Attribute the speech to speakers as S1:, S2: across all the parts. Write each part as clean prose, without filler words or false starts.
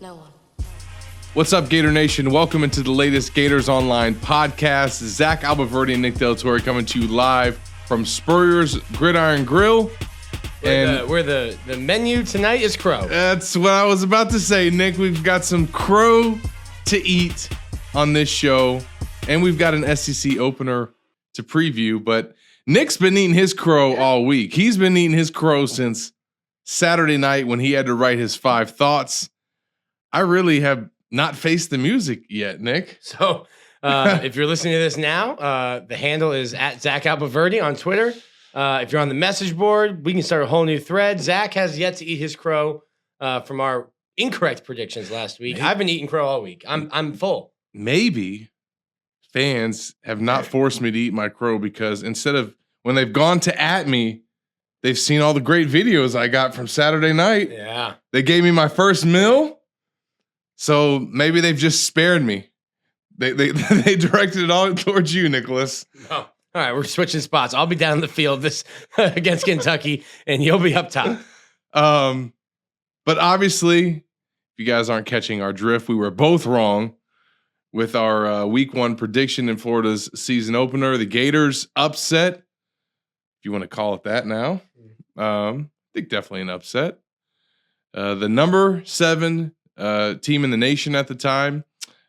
S1: No one.
S2: What's up, Gator Nation? Welcome into the latest Gators Online podcast. Zach Albaverdi and Nick Del Torre coming to you live from Spurrier's Gridiron Grill.
S3: Where the menu tonight is crow.
S2: That's what I was about to say, Nick. We've got some crow to eat on this show, and we've got an SEC opener to preview, but Nick's been eating his crow all week. He's been eating his crow since Saturday night when he had to write his 5 thoughts. I really have not faced the music yet, Nick.
S3: So if you're listening to this now, the handle is at Zach Albaverdi on Twitter. If you're on the message board, we can start a whole new thread. Zach has yet to eat his crow from our incorrect predictions last week. I've been eating crow all week. I'm full.
S2: Maybe fans have not forced me to eat my crow because instead of when they've gone to at me, they've seen all the great videos I got from Saturday night.
S3: Yeah.
S2: They gave me my first meal. So maybe they've just spared me. They directed it all towards you, Nicholas.
S3: Oh, all right, we're switching spots. I'll be down in the field this against Kentucky, and you'll be up top.
S2: But obviously, if you guys aren't catching our drift, we were both wrong with our week 1 prediction in Florida's season opener. The Gators upset, if you want to call it that now. I think definitely an upset. The number 7 team in the nation at the time,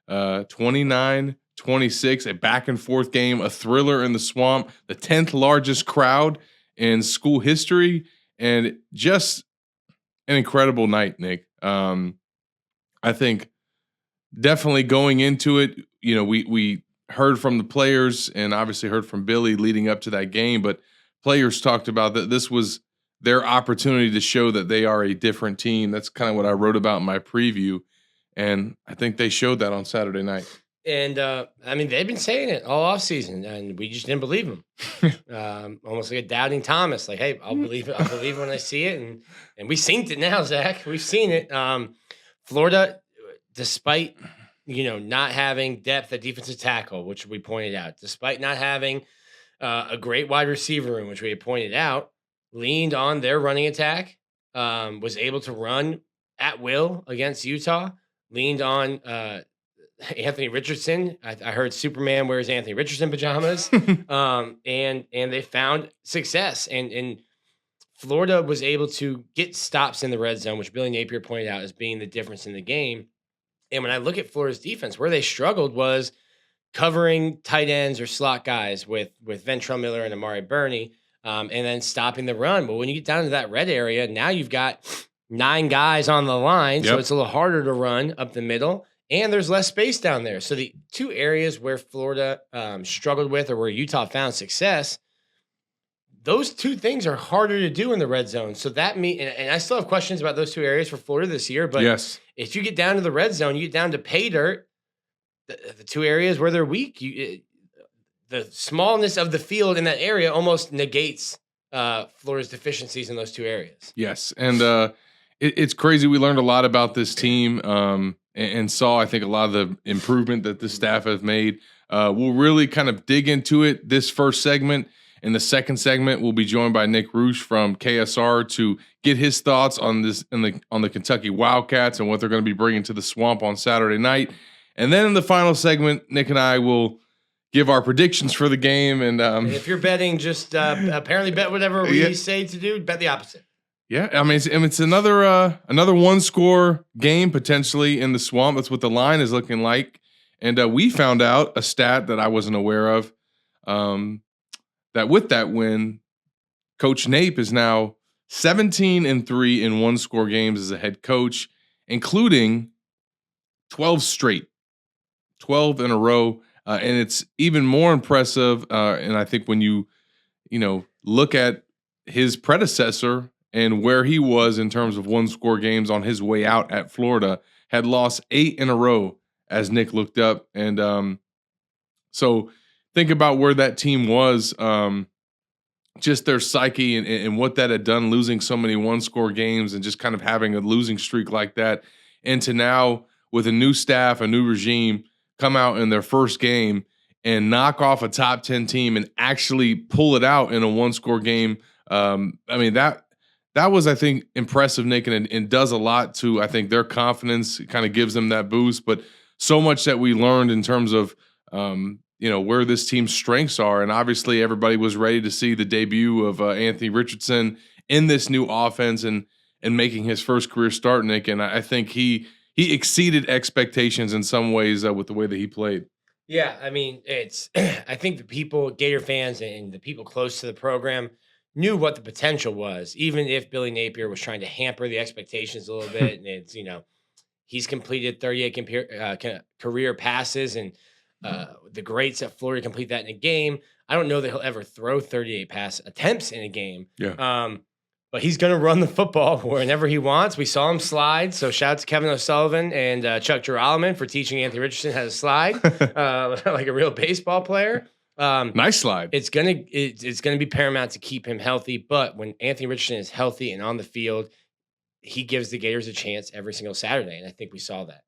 S2: 29-26, a back and forth game, a thriller in the swamp, the 10th largest crowd in school history, and just an incredible night, Nick. I think definitely going into it, you know, we heard from the players and obviously heard from Billy leading up to that game, but players talked about that this was their opportunity to show that they are a different team. That's kind of what I wrote about in my preview. And I think they showed that on Saturday night.
S3: And, I mean, they've been saying it all offseason, and we just didn't believe them. Almost like a doubting Thomas. Like, hey, I'll believe it. I'll believe it when I see it. And we synced it now, Zach. We've seen it. Florida, despite, not having depth at defensive tackle, which we pointed out, despite not having a great wide receiver room, which we had pointed out, leaned on their running attack, was able to run at will against Utah, leaned on Anthony Richardson. I heard Superman wears Anthony Richardson pajamas, and they found success. And Florida was able to get stops in the red zone, which Billy Napier pointed out as being the difference in the game. And when I look at Florida's defense, where they struggled was covering tight ends or slot guys with Ventrell Miller and Amari Burney. And then stopping the run. But when you get down to that red area, now you've got 9 guys on the line, so it's a little harder to run up the middle, and there's less space down there. So the 2 areas where Florida struggled with or where Utah found success, those 2 things are harder to do in the red zone. So that and I still have questions about those 2 areas for Florida this year, but if you get down to the red zone, you get down to pay dirt, the 2 areas where they're weak, the smallness of the field in that area almost negates Florida's deficiencies in those 2 areas.
S2: Yes, and it's crazy. We learned a lot about this team and saw, I think, a lot of the improvement that the staff have made. We'll really kind of dig into it this first segment. In the second segment, we'll be joined by Nick Roosh from KSR to get his thoughts on this on the Kentucky Wildcats and what they're going to be bringing to the Swamp on Saturday night. And then in the final segment, Nick and I will give our predictions for the game. And
S3: if you're betting, just apparently bet whatever we say to do, bet the opposite.
S2: Yeah, I mean, it's another 1-score game potentially in the Swamp. That's what the line is looking like. And we found out a stat that I wasn't aware of, that with that win, Coach Nape is now 17-3 in 1-score games as a head coach, including 12 straight, 12 in a row. And it's even more impressive. And I think when you look at his predecessor and where he was in terms of 1-score games on his way out at Florida, had lost 8 in a row as Nick looked up. And so think about where that team was, just their psyche and what that had done, losing so many 1-score games and just kind of having a losing streak like that. And to now, with a new staff, a new regime, come out in their first game and knock off a top 10 team and actually pull it out in a 1-score game. I mean, that was, I think, impressive, Nick, and does a lot to, I think, their confidence. It kind of gives them that boost. But so much that we learned in terms of, where this team's strengths are. And obviously, everybody was ready to see the debut of Anthony Richardson in this new offense and making his first career start, Nick. And I think he exceeded expectations in some ways with the way that he played.
S3: Yeah, I mean, it's I think the people, Gator fans and the people close to the program knew what the potential was, even if Billy Napier was trying to hamper the expectations a little bit. And it's, he's completed 38 career passes, and the greats at Florida complete that in a game. I don't know that he'll ever throw 38 pass attempts in a game.
S2: Yeah.
S3: But he's going to run the football whenever he wants. We saw him slide. So shout out to Kevin O'Sullivan and Chuck Geralman for teaching Anthony Richardson how to slide like a real baseball player.
S2: Nice slide.
S3: It's gonna be paramount to keep him healthy. But when Anthony Richardson is healthy and on the field, he gives the Gators a chance every single Saturday. And I think we saw that.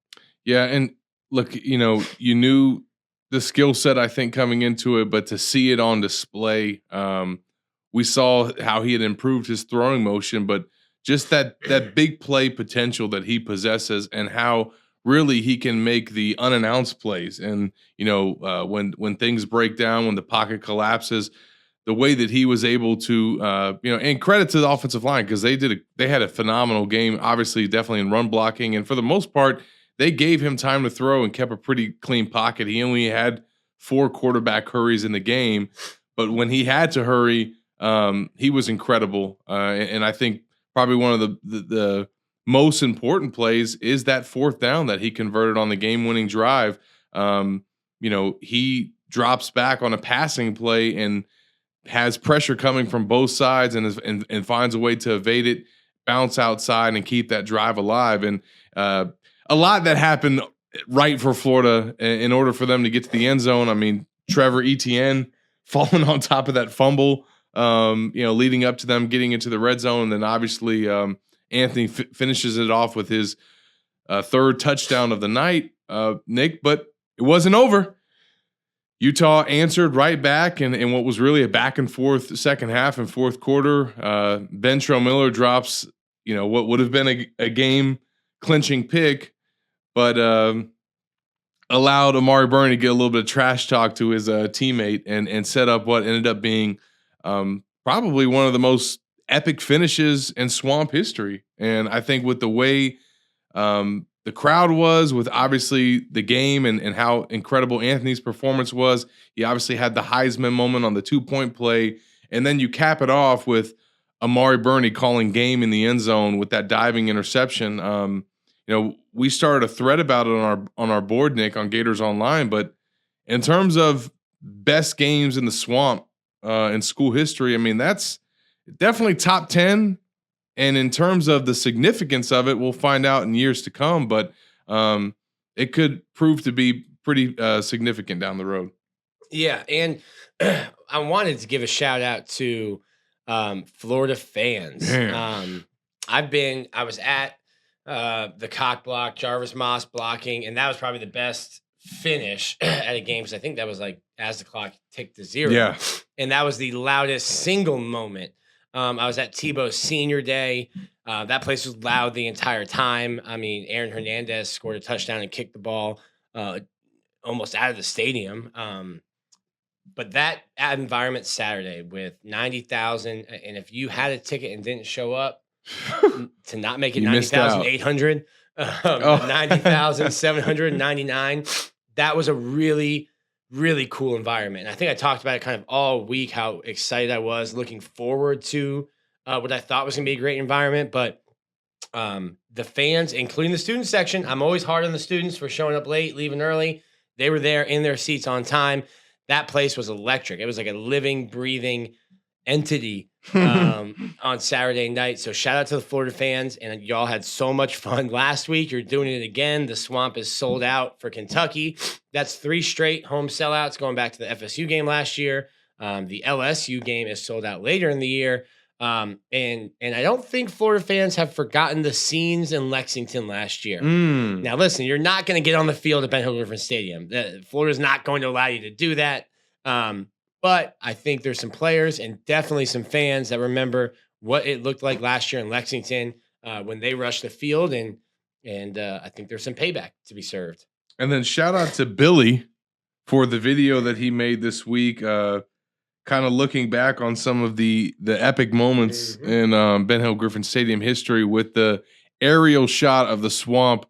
S2: Yeah. And look, you knew the skill set, I think, coming into it, but to see it on display, we saw how he had improved his throwing motion, but just that big play potential that he possesses and how really he can make the unannounced plays. And, when things break down, when the pocket collapses, the way that he was able to, and credit to the offensive line, because they had a phenomenal game, obviously, definitely in run blocking. And for the most part, they gave him time to throw and kept a pretty clean pocket. He only had 4 quarterback hurries in the game, but when he had to hurry, he was incredible. And I think probably one of the most important plays is that 4th down that he converted on the game-winning drive. He drops back on a passing play and has pressure coming from both sides and finds a way to evade it, bounce outside, and keep that drive alive. And a lot that happened right for Florida in order for them to get to the end zone. I mean, Trevor Etienne falling on top of that fumble, leading up to them getting into the red zone. And then obviously Anthony finishes it off with his 3rd touchdown of the night, Nick, but it wasn't over. Utah answered right back in what was really a back and forth second half and fourth quarter. Ventrell Miller drops, what would have been a game clinching pick, but allowed Amari Burney to get a little bit of trash talk to his teammate and set up what ended up being probably one of the most epic finishes in Swamp history. And I think with the way the crowd was, with obviously the game and how incredible Anthony's performance was, he obviously had the Heisman moment on the 2-point play. And then you cap it off with Amari Burney calling game in the end zone with that diving interception. We started a thread about it on our board, Nick, on Gators Online. But in terms of best games in the Swamp in school history, I mean, that's definitely top 10. And in terms of the significance of it, we'll find out in years to come. But it could prove to be pretty significant down the road.
S3: Yeah, and I wanted to give a shout out to Florida fans. I was at the cock block, Jarvis Moss blocking, and that was probably the best finish at a game, because I think that was like as the clock ticked to 0.
S2: Yeah.
S3: And that was the loudest single moment. I was at Tebow's senior day. That place was loud the entire time. I mean, Aaron Hernandez scored a touchdown and kicked the ball almost out of the stadium. But that environment Saturday with 90,000, and if you had a ticket and didn't show up, to not make it 90,800, 90,799, that was a really, really cool environment. And I think I talked about it kind of all week, how excited I was, looking forward to what I thought was going to be a great environment. But the fans, including the student section, I'm always hard on the students for showing up late, leaving early. They were there in their seats on time. That place was electric. It was like a living, breathing entity on Saturday night. So shout out to the Florida fans, and y'all had so much fun last week. You're doing it again. The Swamp is sold out for Kentucky. That's 3 straight home sellouts going back to the FSU game last year. The LSU game is sold out later in the year. And I don't think Florida fans have forgotten the scenes in Lexington last year. Now, listen, you're not going to get on the field at Ben Hill Griffin Stadium. Florida's not going to allow you to do that. But I think there's some players and definitely some fans that remember what it looked like last year in Lexington when they rushed the field, and I think there's some payback to be served.
S2: And then shout out to Billy for the video that he made this week, kind of looking back on some of the epic moments in Ben Hill Griffin Stadium history with the aerial shot of the swamp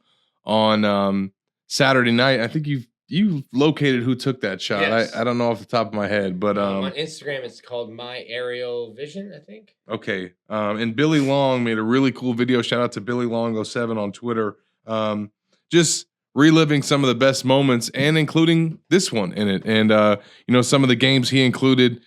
S2: on Saturday night. I think you located who took that shot.
S3: Yes.
S2: I don't know off the top of my head, but
S3: on Instagram it's called My Aerial Vision, I think.
S2: Okay. And Billy Long made a really cool video. Shout out to Billy Long 07 on Twitter. Just reliving some of the best moments and including this one in it. And some of the games he included,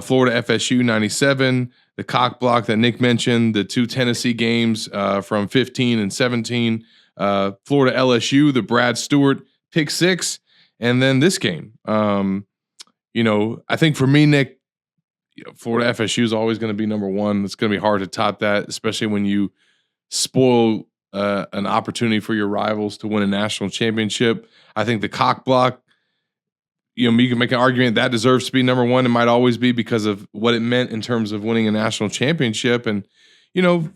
S2: Florida FSU 97, the cock block that Nick mentioned, the 2 Tennessee games from 15 and 17, Florida LSU, the Brad Stewart pick 6, and then this game. I think for me, Nick, Florida FSU is always going to be number 1. It's going to be hard to top that, especially when you spoil an opportunity for your rivals to win a national championship. I think the cock block, you can make an argument that deserves to be number 1. It might always be because of what it meant in terms of winning a national championship. And,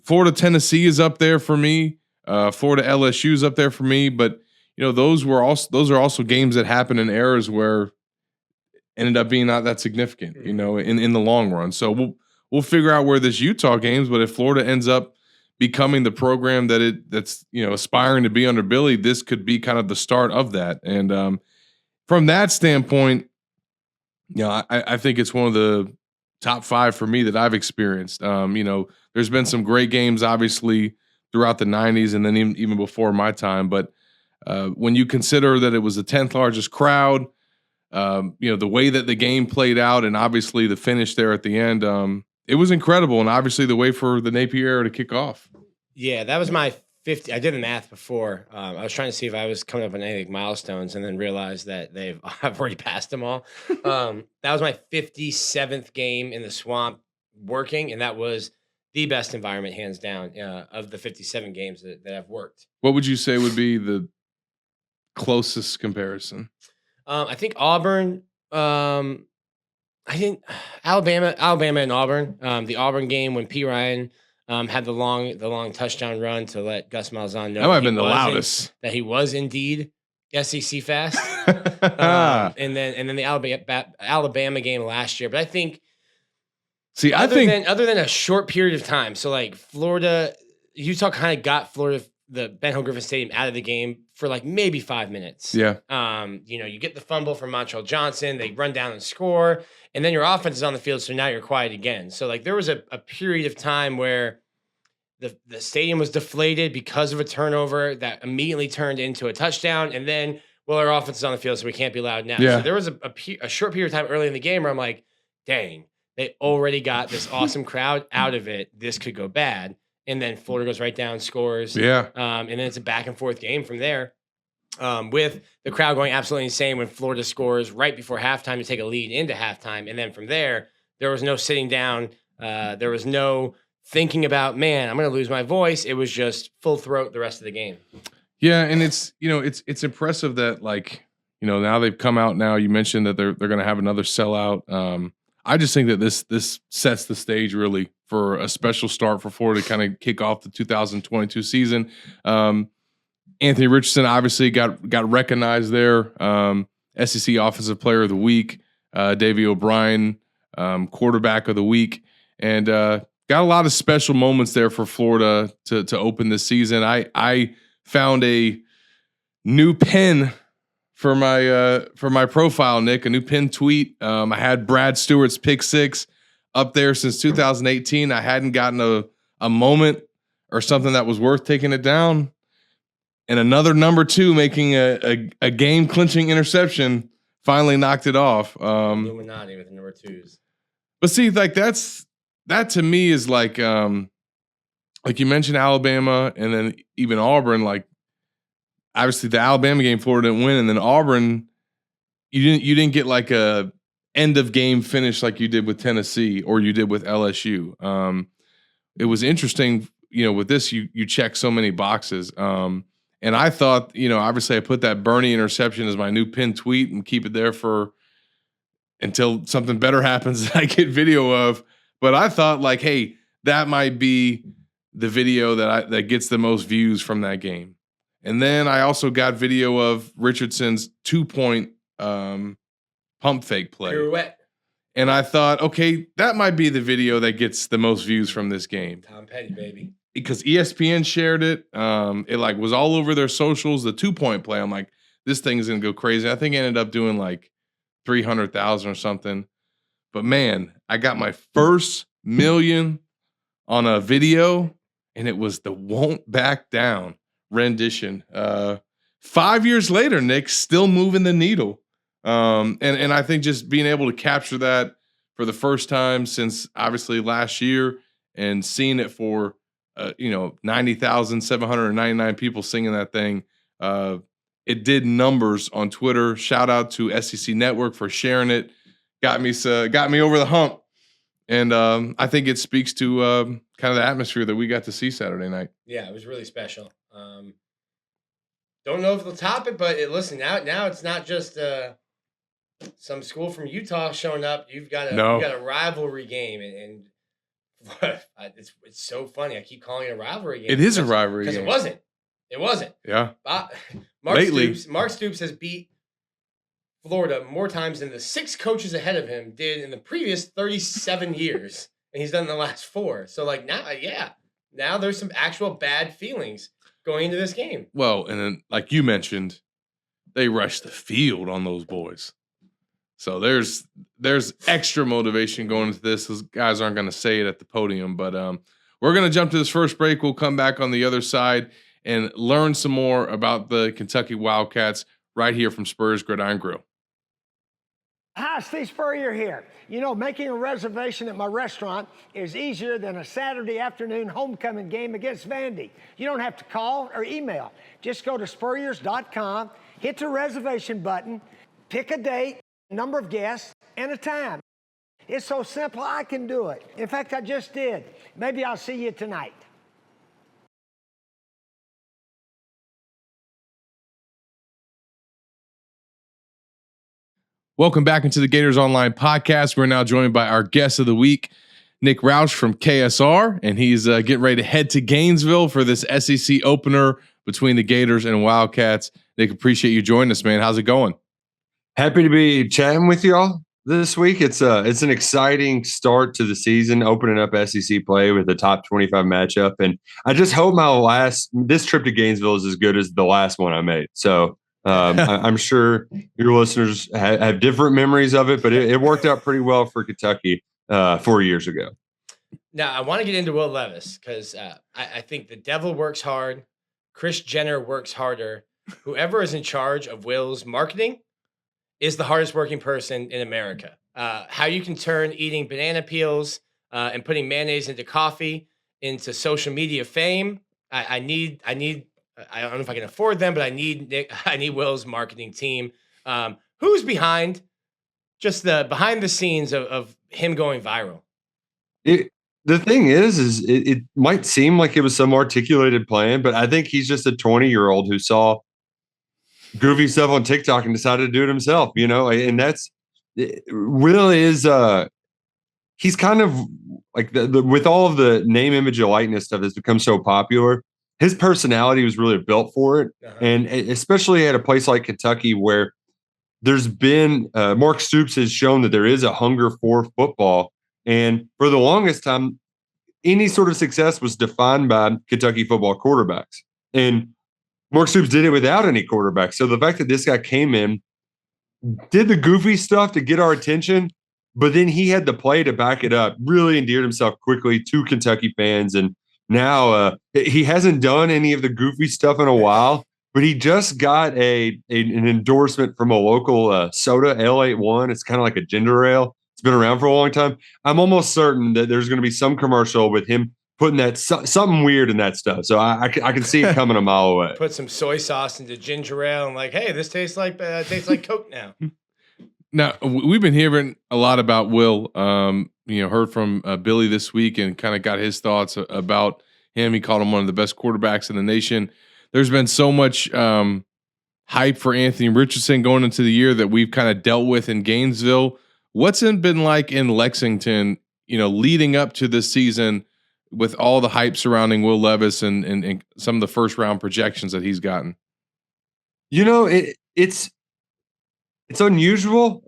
S2: Florida Tennessee is up there for me. Florida LSU is up there for me. But, those are also games that happen in eras where ended up being not that significant, in the long run. So we'll figure out where this Utah games, but if Florida ends up becoming the program that's aspiring to be under Billy, this could be kind of the start of that. And from that standpoint, I think it's one of the top 5 for me that I've experienced. There's been some great games, obviously, throughout the 90s and then even before my time. But when you consider that it was the 10th largest crowd, the way that the game played out and obviously the finish there at the end, it was incredible, and obviously the way for the Napier era to kick off.
S3: Yeah, that was my 50. I did the math before. I was trying to see if I was coming up on any milestones, and then realized that I've already passed them all. That was my 57th game in the swamp working, and that was the best environment, hands down, of the 57 games that I've worked.
S2: What would you say would be the closest comparison?
S3: I think Auburn. I think Alabama and Auburn. The Auburn game when P. Ryan had the long touchdown run to let Gus Malzahn know
S2: that might have been the loudest.
S3: That he was indeed SEC fast. and then the Alabama game last year. But I think, other than a short period of time, so like Florida, Utah kind of got the Ben Hill Griffin Stadium out of the game for like maybe 5 minutes.
S2: Yeah.
S3: You get the fumble from Montrell Johnson, they run down and score, and then your offense is on the field, so now you're quiet again. So like there was a period of time where the stadium was deflated because of a turnover that immediately turned into a touchdown, and then, our offense is on the field, so we can't be loud now.
S2: Yeah.
S3: So there was a short period of time early in the game where I'm like, dang, they already got this awesome crowd out of it. This could go bad. And then Florida goes right down, scores.
S2: Yeah.
S3: And then it's a back and forth game from there, with the crowd going absolutely insane when Florida scores right before halftime to take a lead into halftime. And then from there was no sitting down. There was no thinking about, man, I'm going to lose my voice. It was just full throat the rest of the game.
S2: Yeah, and it's impressive that now they've come out now. You mentioned that they're going to have another sellout. I just think that this sets the stage really for a special start for Florida to kind of kick off the 2022 season. Anthony Richardson obviously got recognized there. SEC Offensive Player of the Week. Davey O'Brien, Quarterback of the Week, and got a lot of special moments there for Florida to open this season. I found a new pin for my profile, Nick, a new pinned tweet. I had Brad Stewart's pick 6 up there since 2018. I hadn't gotten a moment or something that was worth taking it down. And another number 2 making a game clinching interception finally knocked it off.
S3: Illuminati with number 2s.
S2: But see, like that to me is like you mentioned Alabama and then even Auburn, like obviously the Alabama game Florida didn't win, and then Auburn, you didn't get like a end of game finish like you did with Tennessee or you did with LSU. It was interesting, with this you check so many boxes. And I thought, obviously I put that Bernie interception as my new pinned tweet and keep it there for until something better happens that I get video of. But I thought like, hey, that might be the video that gets the most views from that game. And then I also got video of Richardson's 2-point pump fake play.
S3: Pirouette.
S2: And I thought, okay, that might be the video that gets the most views from this game.
S3: Tom Petty, baby.
S2: Because ESPN shared it. It like was all over their socials. The 2-point play. I'm like, this thing is gonna go crazy. I think it ended up doing like 300,000 or something. But man, I got my first million on a video, and it was the "Won't Back Down" rendition. 5 years later, Nick, still moving the needle. And I think just being able to capture that for the first time since obviously last year, and seeing it for 90,799 people singing that thing. It did numbers on Twitter. Shout out to SEC Network for sharing it. Got me over the hump. And I think it speaks to kind of the atmosphere that we got to see Saturday night.
S3: Yeah, it was really special. Don't know if they'll top it, but listen, now it's not just some school from Utah showing up. You've got a rivalry game, and it's so funny. I keep calling it a rivalry game.
S2: It is a rivalry game.
S3: Because it wasn't.
S2: Yeah.
S3: Mark Stoops has beat Florida more times than the 6 coaches ahead of him did in the previous 37 years. And he's done in the last 4. So now there's some actual bad feelings going into this game.
S2: Well, and then like you mentioned, they rushed the field on those boys. So there's extra motivation going into this. Those guys aren't going to say it at the podium, but we're going to jump to this first break. We'll come back on the other side and learn some more about the Kentucky Wildcats right here from Spurs Gridiron Grill.
S1: Hi, Steve Spurrier here. You know, making a reservation at my restaurant is easier than a Saturday afternoon homecoming game against Vandy. You don't have to call or email. Just go to spurriers.com, hit the reservation button, pick a date, number of guests, and a time. It's so simple, I can do it. In fact, I just did. Maybe I'll see you tonight.
S2: Welcome back into the Gators Online podcast. We're now joined by our guest of the week, Nick Roush from KSR, and he's getting ready to head to Gainesville for this SEC opener between the Gators and Wildcats. Nick, appreciate you joining us, man. How's it going?
S4: Happy to be chatting with y'all this week. It's an exciting start to the season, opening up SEC play with a top 25 matchup, and I just hope this trip to Gainesville is as good as the last one I made. So. I'm sure your listeners have different memories of it, but it worked out pretty well for Kentucky 4 years ago.
S3: Now, I want to get into Will Levis because I think the devil works hard. Kris Jenner works harder. Whoever is in charge of Will's marketing is the hardest working person in America. How you can turn eating banana peels and putting mayonnaise into coffee into social media fame. I don't know if I can afford them, but I need Will's marketing team. Who's behind behind the scenes of him going viral?
S4: The thing is it might seem like it was some articulated plan, but I think he's just a 20-year-old who saw goofy stuff on TikTok and decided to do it himself, and Will is he's kind of like with all of the name, image, and likeness stuff that's become so popular. His personality was really built for it. Uh-huh. And especially at a place like Kentucky where there's been Mark Stoops has shown that there is a hunger for football. And for the longest time, any sort of success was defined by Kentucky football quarterbacks. And Mark Stoops did it without any quarterbacks. So the fact that this guy came in, did the goofy stuff to get our attention, but then he had the play to back it up, really endeared himself quickly to Kentucky fans. And now he hasn't done any of the goofy stuff in a while, but he just got an endorsement from a local soda, L81. It's kind of like a ginger ale. It's been around for a long time. I'm almost certain that there's going to be some commercial with him putting that something weird in that stuff. So I can see it coming a mile away.
S3: Put some soy sauce into ginger ale and like, hey, this tastes like Coke now.
S2: Now we've been hearing a lot about Will. Heard from Billy this week and kind of got his thoughts about him. He called him one of the best quarterbacks in the nation. There's been so much hype for Anthony Richardson going into the year that we've kind of dealt with in Gainesville. What's it been like in Lexington, leading up to this season with all the hype surrounding Will Levis and some of the first round projections that he's gotten.
S4: You know, it's unusual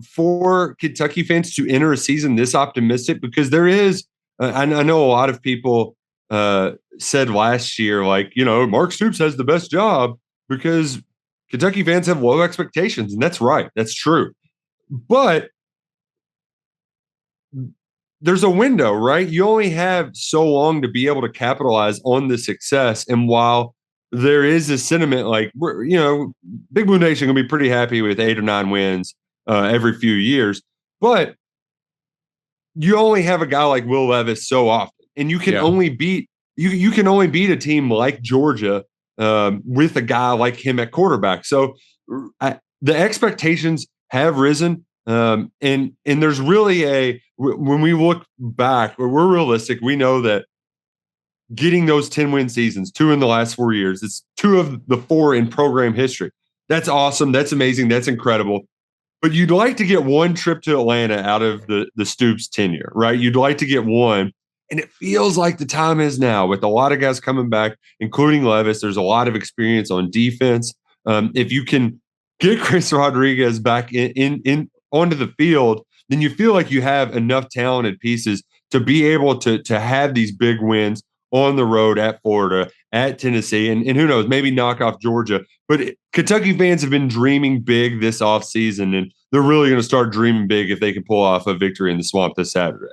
S4: for Kentucky fans to enter a season this optimistic because there is. I know a lot of people said last year, like, you know, Mark Stoops has the best job because Kentucky fans have low expectations, and that's right. That's true. But there's a window, right? You only have so long to be able to capitalize on the success. And while there is a sentiment like, you know, Big Blue Nation gonna be pretty happy with 8 or 9 wins every few years, but you only have a guy like Will Levis so often, and you can only beat you can only beat a team like Georgia with a guy like him at quarterback. So the expectations have risen, and there's really when we look back, we're realistic. We know that getting those 10-win seasons, 2 in the last 4 years, it's 2 of the 4 in program history. That's awesome. That's amazing. That's incredible. But you'd like to get one trip to Atlanta out of the Stoops tenure, right? You'd like to get one. And it feels like the time is now with a lot of guys coming back, including Levis. There's a lot of experience on defense. If you can get Chris Rodriguez back in onto the field, then you feel like you have enough talented pieces to be able to have these big wins on the road at Florida, at Tennessee, and who knows, maybe knock off Georgia. But Kentucky fans have been dreaming big this offseason, and they're really going to start dreaming big if they can pull off a victory in the Swamp this Saturday.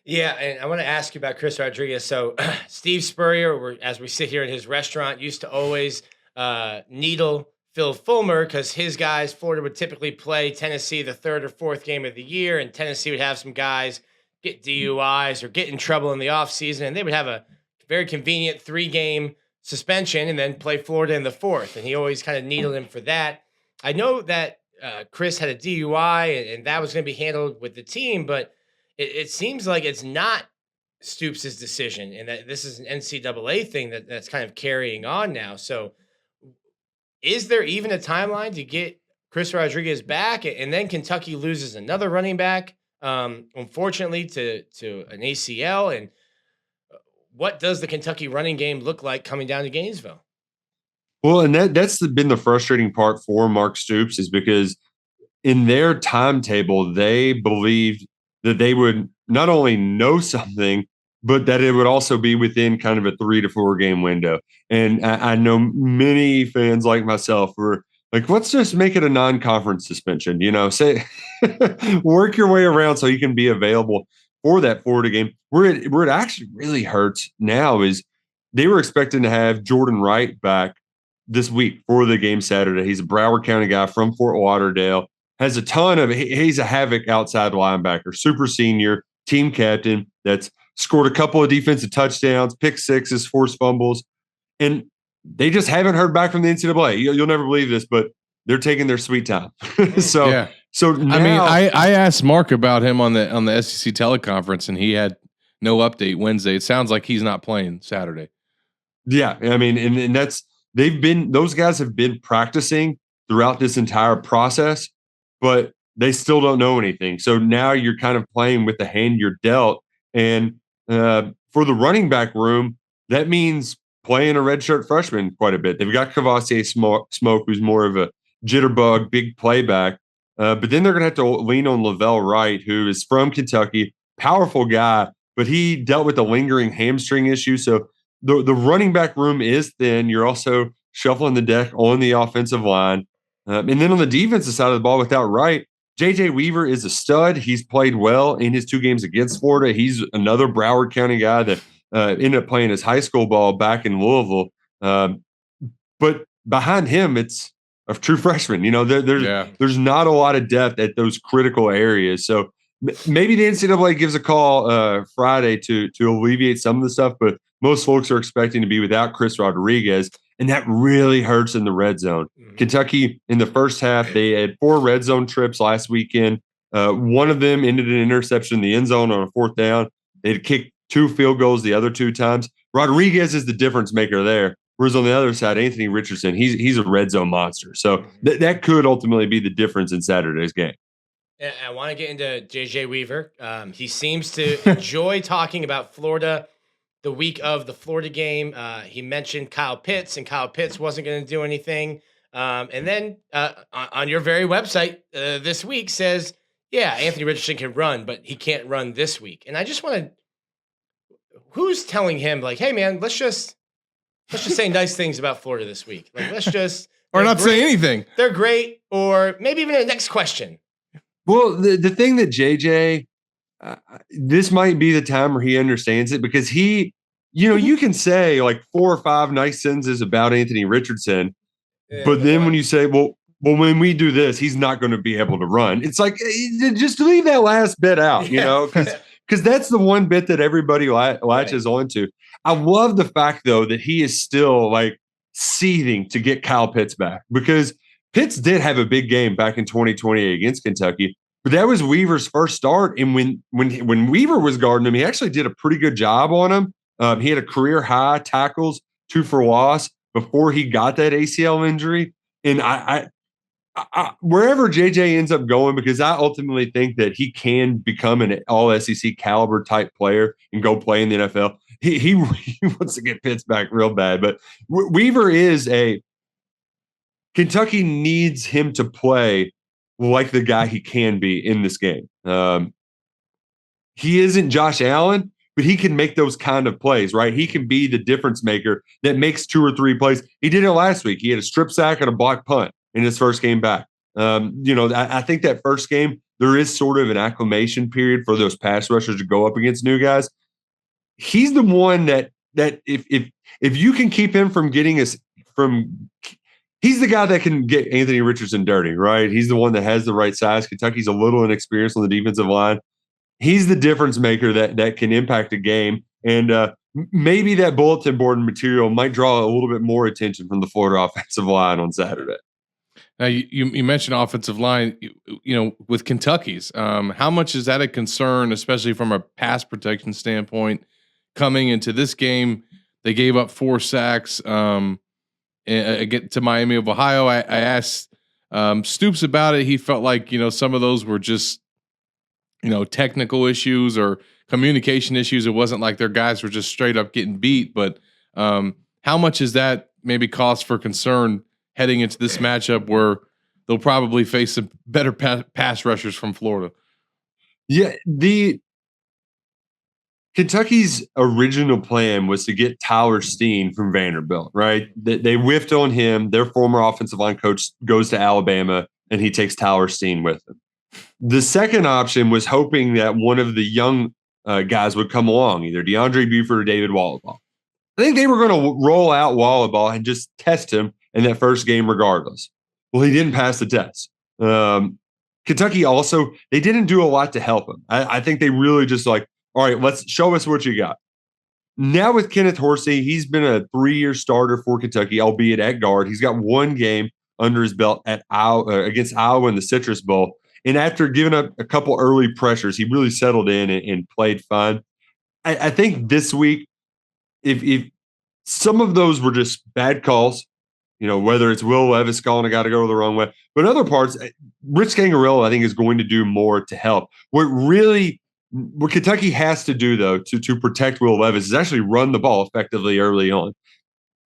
S3: Yeah, and I want to ask you about Chris Rodriguez. So Steve Spurrier, as we sit here in his restaurant, used to always needle Phil Fulmer because his guys, Florida would typically play Tennessee the 3rd or 4th game of the year, and Tennessee would have some guys get DUIs or get in trouble in the offseason, and they would have a very convenient 3-game suspension and then play Florida in the 4th. And he always kind of needled him for that. I know that Chris had a DUI and that was going to be handled with the team, but it seems like it's not Stoops' decision and that this is an NCAA thing that's kind of carrying on now. So is there even a timeline to get Chris Rodriguez back? And then Kentucky loses another running back, unfortunately, to an ACL. And what does the Kentucky running game look like coming down to Gainesville?
S4: Well, and that's been the frustrating part for Mark Stoops is because in their timetable, they believed that they would not only know something, but that it would also be within kind of a 3 to 4 game window. And I know many fans like myself were like, let's just make it a non-conference suspension, you know, say work your way around so you can be available for that Florida game. Where it actually really hurts now is they were expecting to have Jordan Wright back this week for the game Saturday. He's a Broward County guy from Fort Lauderdale, has a ton of, he's a havoc outside linebacker, super senior, team captain that's scored a couple of defensive touchdowns, pick sixes, forced fumbles, and they just haven't heard back from the NCAA. You'll never believe this, but they're taking their sweet time. So now,
S2: I mean, I asked Mark about him on the SEC teleconference, and he had no update Wednesday. It sounds like he's not playing Saturday.
S4: Yeah, I mean, and that's those guys have been practicing throughout this entire process, but they still don't know anything. So now you're kind of playing with the hand you're dealt. And for the running back room, that means playing a redshirt freshman quite a bit. They've got Kavosiey Smoke, who's more of a jitterbug, big playback. But then they're going to have to lean on Lavelle Wright, who is from Kentucky, powerful guy, but he dealt with a lingering hamstring issue. So the running back room is thin. You're also shuffling the deck on the offensive line. And then on the defensive side of the ball without Wright, J.J. Weaver is a stud. He's played well in his 2 games against Florida. He's another Broward County guy that ended up playing his high school ball back in Louisville. But behind him, it's a true freshman. You know, there's not a lot of depth at those critical areas. So maybe the NCAA gives a call Friday to alleviate some of the stuff, but most folks are expecting to be without Chris Rodriguez, and that really hurts in the red zone. Mm-hmm. Kentucky, in the first half, they had 4 red zone trips last weekend. One of them ended in an interception in the end zone on a 4th down. They had kicked 2 field goals the other 2 times. Rodriguez is the difference maker there. Whereas on the other side, Anthony Richardson, he's a red zone monster. So that could ultimately be the difference in Saturday's game.
S3: I want to get into J.J. Weaver. He seems to enjoy talking about Florida the week of the Florida game. He mentioned Kyle Pitts, and Kyle Pitts wasn't going to do anything. And then on your very website this week says, yeah, Anthony Richardson can run, but he can't run this week. And I just want to, who's telling him like, hey man, let's just say nice things about Florida this week. Like, let's just,
S2: Or
S3: they're
S2: not say
S3: great,
S2: anything.
S3: They're great. Or maybe even the next question.
S4: Well, the thing that JJ, this might be the time where he understands it, because he, you can say like 4 or 5 nice sentences about Anthony Richardson, but then when you say, well, when we do this, he's not going to be able to run. It's like, just leave that last bit out, because that's the one bit that everybody latches onto. I love the fact, though, that he is still like seething to get Kyle Pitts back, because Pitts did have a big game back in 2020 against Kentucky, but that was Weaver's first start. And when Weaver was guarding him, he actually did a pretty good job on him. He had a career high tackles, 2 for loss before he got that ACL injury. And I wherever JJ ends up going, because I ultimately think that he can become an all SEC caliber type player and go play in the NFL. He wants to get Pitts back real bad, but Weaver is Kentucky needs him to play like the guy he can be in this game. He isn't Josh Allen, but he can make those kind of plays, right? He can be the difference maker that makes 2 or 3 plays. He did it last week. He had a strip sack and a block punt in his first game back. I think that first game, there is sort of an acclimation period for those pass rushers to go up against new guys. He's the one that if you can keep him from getting us from, he's the guy that can get Anthony Richardson dirty, right? He's the one that has the right size. Kentucky's a little inexperienced on the defensive line. He's the difference maker that can impact a game. And maybe that bulletin board material might draw a little bit more attention from the Florida offensive line on Saturday.
S2: Now, you mentioned offensive line, with Kentucky's. How much is that a concern, especially from a pass protection standpoint? Coming into this game, they gave up 4 sacks again to Miami of Ohio. I asked Stoops about it. He felt like, some of those were just, technical issues or communication issues. It wasn't like their guys were just straight up getting beat. But how much is that maybe cause for concern heading into this matchup where they'll probably face some better pass rushers from Florida?
S4: Yeah, Kentucky's original plan was to get Tyler Steen from Vanderbilt, right? They whiffed on him. Their former offensive line coach goes to Alabama, and he takes Tyler Steen with him. The second option was hoping that one of the young guys would come along, either DeAndre Buford or David Wallaball. I think they were going to roll out Wallaball and just test him in that first game regardless. Well, he didn't pass the test. Kentucky also, they didn't do a lot to help him. I think they really just like, all right, let's show us what you got. Now with Kenneth Horsey, he's been a 3-year starter for Kentucky, albeit at guard. He's got 1 game under his belt at against Iowa in the Citrus Bowl. And after giving up a couple early pressures, he really settled in and played fine. I think this week, if some of those were just bad calls, whether it's Will Levis calling a guy to go the wrong way, but other parts, Rich Scangarello, I think, is going to do more to help. What Kentucky has to do, though, to protect Will Levis is actually run the ball effectively early on.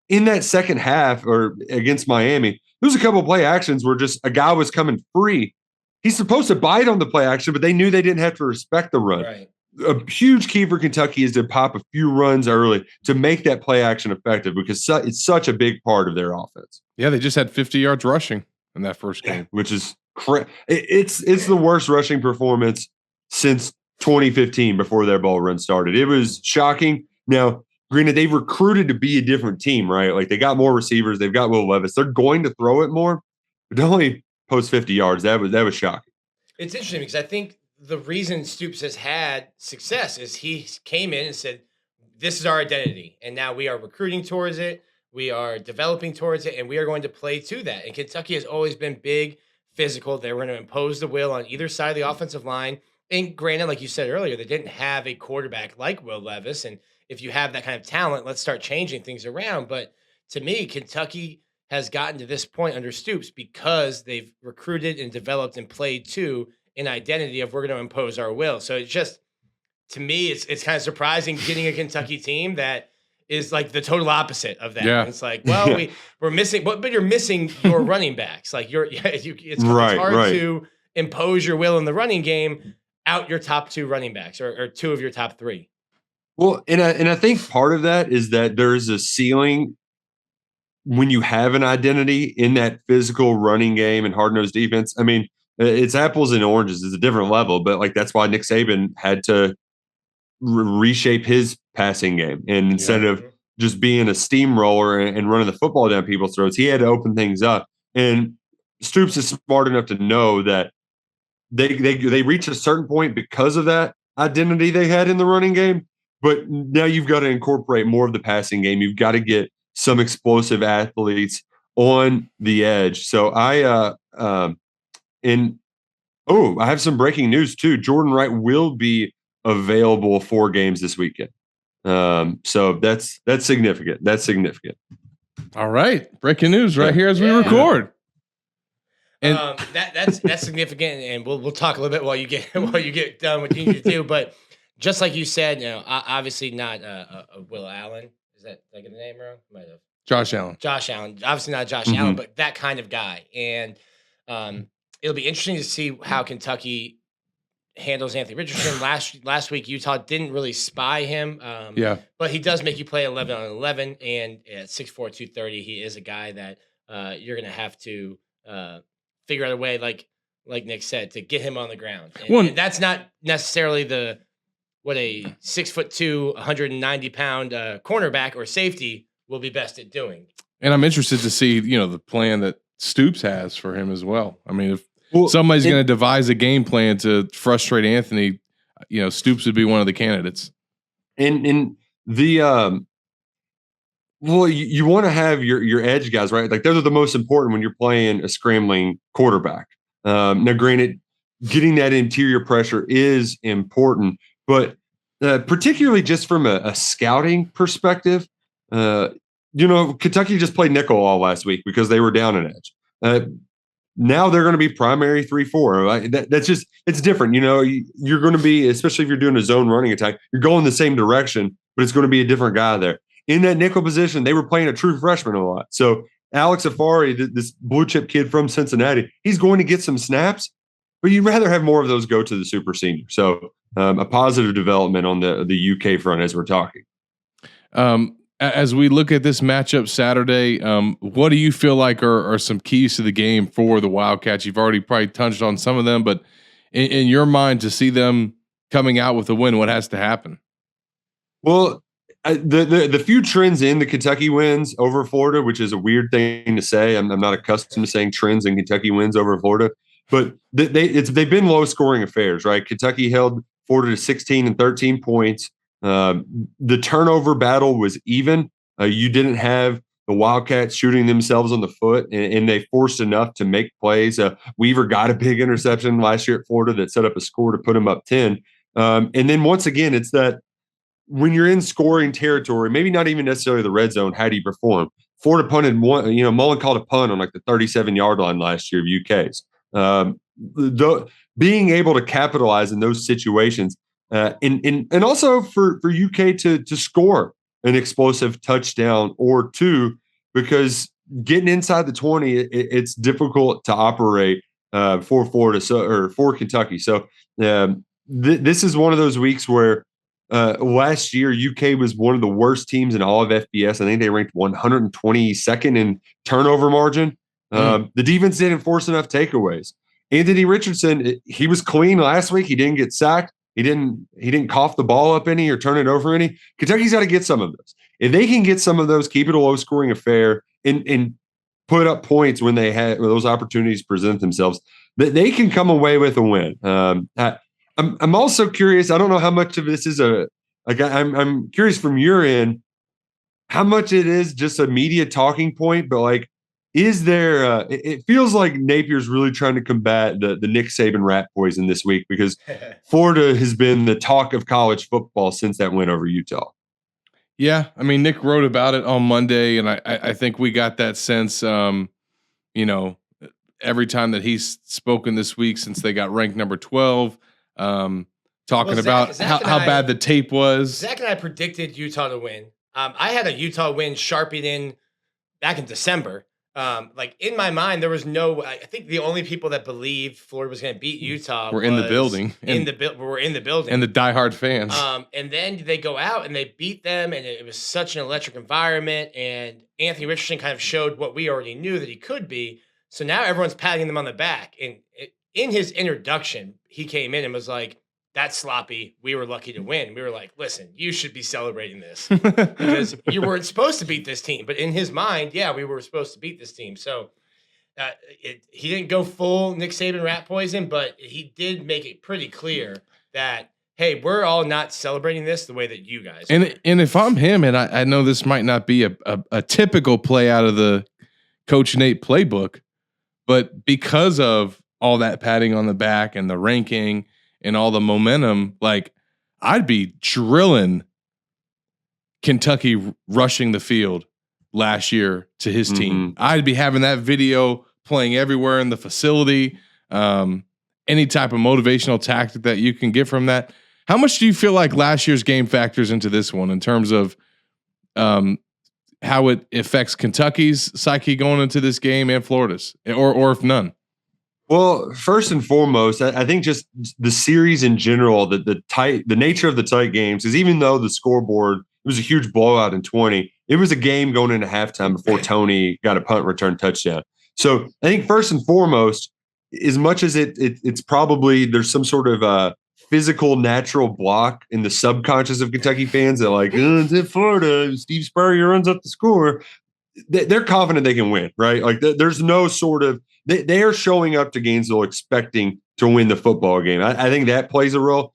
S4: In that second half or against Miami, there was a couple of play actions where just a guy was coming free. He's supposed to bite on the play action, but they knew they didn't have to respect the run.
S3: Right.
S4: A huge key for Kentucky is to pop a few runs early to make that play action effective, because it's such a big part of their offense.
S2: Yeah, they just had 50 yards rushing in that first game,
S4: which is it's the worst rushing performance since 2015 before their ball run started. It was shocking. Now, granted, they've recruited to be a different team, right? Like they got more receivers, they've got Will Levis. They're going to throw it more, but to only post 50 yards, that was shocking.
S3: It's interesting because I think the reason Stoops has had success is he came in and said, this is our identity. And now we are recruiting towards it. We are developing towards it, and we are going to play to that. And Kentucky has always been big, physical. They were going to impose the will on either side of the offensive line. And granted, like you said earlier, they didn't have a quarterback like Will Levis. And if you have that kind of talent, let's start changing things around. But to me, Kentucky has gotten to this point under Stoops because they've recruited and developed and played to an identity of we're going to impose our will. So it's just to me, it's kind of surprising getting a Kentucky team that is like the total opposite of that.
S2: Yeah.
S3: It's like, well, we're missing, but you're missing your running backs. Like it's hard to impose your will in the running game out your top 2 running backs or 2 of your top 3.
S4: Well, and I think part of that is that there is a ceiling when you have an identity in that physical running game and hard-nosed defense. I mean, it's apples and oranges. It's a different level, but like that's why Nick Saban had to reshape his passing game. And instead of just being a steamroller and running the football down people's throats, he had to open things up. And Stoops is smart enough to know that they reach a certain point because of that identity they had in the running game. But now you've got to incorporate more of the passing game. You've got to get some explosive athletes on the edge. So I have some breaking news too. Jordan Wright will be available 4 games this weekend. So that's significant. That's significant.
S2: All right. Breaking news right here as we record.
S3: And that's significant, and we'll talk a little bit while you get done with what you need to do. But just like you said, obviously not Will Allen. Is that did I get the name wrong? Might have.
S2: Josh Allen.
S3: Josh Allen. Obviously not Josh Allen, but that kind of guy. And it'll be interesting to see how Kentucky handles Anthony Richardson. Last week, Utah didn't really spy him. But he does make you play 11 on 11, and at 6'4", 230, he is a guy that you're going to have to figure out a way, like Nick said, to get him on the ground. And that's not necessarily what a 6'2", 190-pound cornerback or safety will be best at doing.
S2: And I'm interested to see, the plan that Stoops has for him as well. I mean, if somebody's going to devise a game plan to frustrate Anthony, Stoops would be one of the candidates.
S4: And the you want to have your edge guys, right? Like those are the most important when you're playing a scrambling quarterback. Now, granted, getting that interior pressure is important, but particularly just from a scouting perspective, Kentucky just played nickel all last week because they were down an edge. Now they're going to be primary 3-4. That's just, it's different. You're going to be, especially if you're doing a zone running attack, you're going the same direction, but it's going to be a different guy there. In that nickel position, they were playing a true freshman a lot. So Alex Afari, this blue chip kid from Cincinnati, he's going to get some snaps, but you'd rather have more of those go to the super senior. So a positive development on the UK front as we're talking.
S2: As we look at this matchup Saturday, what do you feel like are some keys to the game for the Wildcats? You've already probably touched on some of them, but in your mind, to see them coming out with a win, what has to happen?
S4: Well, the few trends in the Kentucky wins over Florida, which is a weird thing to say. I'm not accustomed to saying trends in Kentucky wins over Florida, but they've been low scoring affairs, right? Kentucky held Florida to 16 and 13 points. The turnover battle was even. You didn't have the Wildcats shooting themselves on the foot, and they forced enough to make plays. Weaver got a big interception last year at Florida that set up a score to put them up 10. And then once again, it's that when you're in scoring territory, maybe not even necessarily the red zone, how do you perform? Florida punted one, Mullen called a punt on like the 37-yard line last year of UK's. Being able to capitalize in those situations, and also for UK to score an explosive touchdown or two, because getting inside the 20, it's difficult to operate for Florida or for Kentucky. So this is one of those weeks where last year UK was one of the worst teams in all of FBS. I think they ranked 122nd in turnover margin. The defense didn't force enough takeaways. Anthony Richardson, he was clean last week. He didn't get sacked. He didn't cough the ball up any or turn it over any. Kentucky's got to get some of those. If they can get some of those, keep it a low-scoring affair, and put up points when those opportunities present themselves, they can come away with a win. I'm also curious. I don't know how much of this is I'm curious from your end how much it is just a media talking point, but like, is there? It feels like Napier's really trying to combat the Nick Saban rat poison this week, because Florida has been the talk of college football since that win over Utah.
S2: Yeah, I mean, Nick wrote about it on Monday, and I think we got that sense. Every time that he's spoken this week since they got ranked number 12, talking
S3: Well,
S2: about
S3: Zach
S2: how
S3: and
S2: bad the tape was.
S3: Zach and I predicted Utah to win. I had a Utah win sharpied in back in December. Like in my mind, there was no. I think the only people that believed Florida was going to beat Utah
S2: Were in the building.
S3: Were in the building,
S2: And the diehard fans.
S3: And then they go out and they beat them, and it was such an electric environment. And Anthony Richardson kind of showed what we already knew that he could be. So now everyone's patting them on the back. And in his introduction, he came in and was like, "That's sloppy. We were lucky to win." We were like, "Listen, you should be celebrating this because you weren't supposed to beat this team." But in his mind, yeah, we were supposed to beat this team. So he didn't go full Nick Saban rat poison, but he did make it pretty clear that, hey, we're all not celebrating this the way that you guys are.
S2: And if I'm him, and I know this might not be a typical play out of the Coach Nate playbook, but because of all that patting on the back and the ranking and all the momentum, like I'd be drilling Kentucky rushing the field last year to his team. I'd be having that video playing everywhere in the facility. Any type of motivational tactic that you can get from that. How much do you feel like last year's game factors into this one in terms of how it affects Kentucky's psyche going into this game and Florida's, or if none?
S4: Well, first and foremost, I think just the series in general, the nature of the tight games is, even though the scoreboard, it was a huge blowout in 20, it was a game going into halftime before Tony got a punt return touchdown. So I think first and foremost, as much as it's probably there's some sort of physical natural block in the subconscious of Kentucky fans that like, it's in Florida, Steve Spurrier runs up the score. They're confident they can win, right? Like there's no sort of, they are showing up to Gainesville expecting to win the football game. I think that plays a role.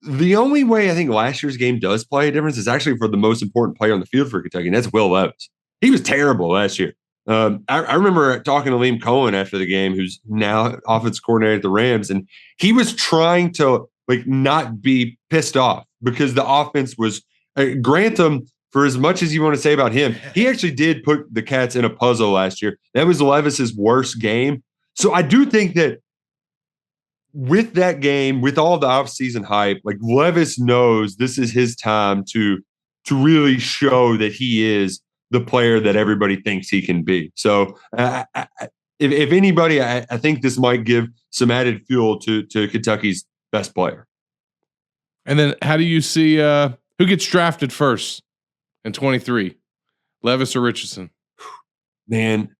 S4: The only way I think last year's game does play a difference is actually for the most important player on the field for Kentucky, and that's Will Levis. He was terrible last year. I remember talking to Liam Cohen after the game, who's now offensive coordinator at the Rams, and he was trying to like not be pissed off because the offense was Grantham. For as much as you want to say about him, he actually did put the Cats in a puzzle last year. That was Levis's worst game. So I do think that with that game, with all the offseason hype, like Levis knows this is his time to really show that he is the player that everybody thinks he can be. So if anybody, I think this might give some added fuel to Kentucky's best player.
S2: And then how do you see who gets drafted first in 23, Levis or Richardson?
S4: Man,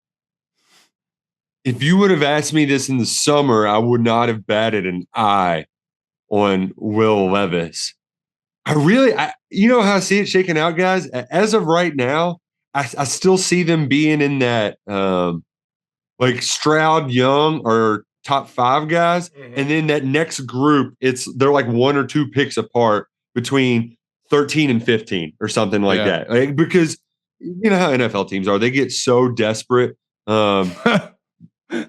S4: if you would have asked me this in the summer, I would not have batted an eye on Will Levis. You know how I see it shaking out, guys? As of right now, I still see them being in that like Stroud, Young, or top 5 guys. Mm-hmm. And then that next group, they're like 1 or 2 picks apart between 13 and 15 or something like that. Like, because you know how NFL teams are. They get so desperate. I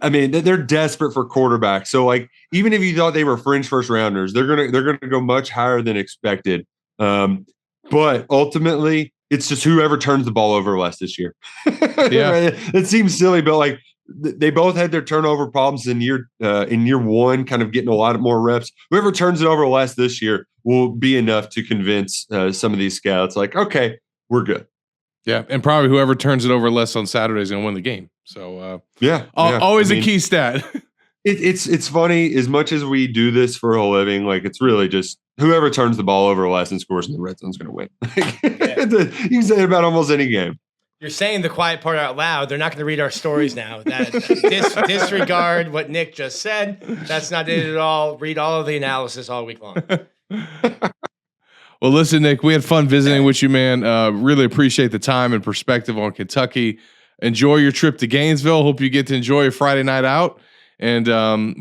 S4: mean, they're desperate for quarterbacks. So like, even if you thought they were fringe first rounders, they're gonna go much higher than expected. But ultimately, it's just whoever turns the ball over less this year. Yeah, it seems silly, but like they both had their turnover problems in year 1, kind of getting a lot more reps. Whoever turns it over less this year will be enough to convince some of these scouts, like, okay, we're good.
S2: Yeah, and probably whoever turns it over less on Saturday is going to win the game. So always a key stat.
S4: It's funny, as much as we do this for a living, like it's really just whoever turns the ball over less and scores in the red zone is going to win. You can say it about almost any game.
S3: You're saying the quiet part out loud. They're not going to read our stories now. That disregard what Nick just said. That's not it at all. Read all of the analysis all week long.
S2: Well, listen, Nick, we had fun visiting with you, man. Really appreciate the time and perspective on Kentucky. Enjoy your trip to Gainesville. Hope you get to enjoy your Friday night out. And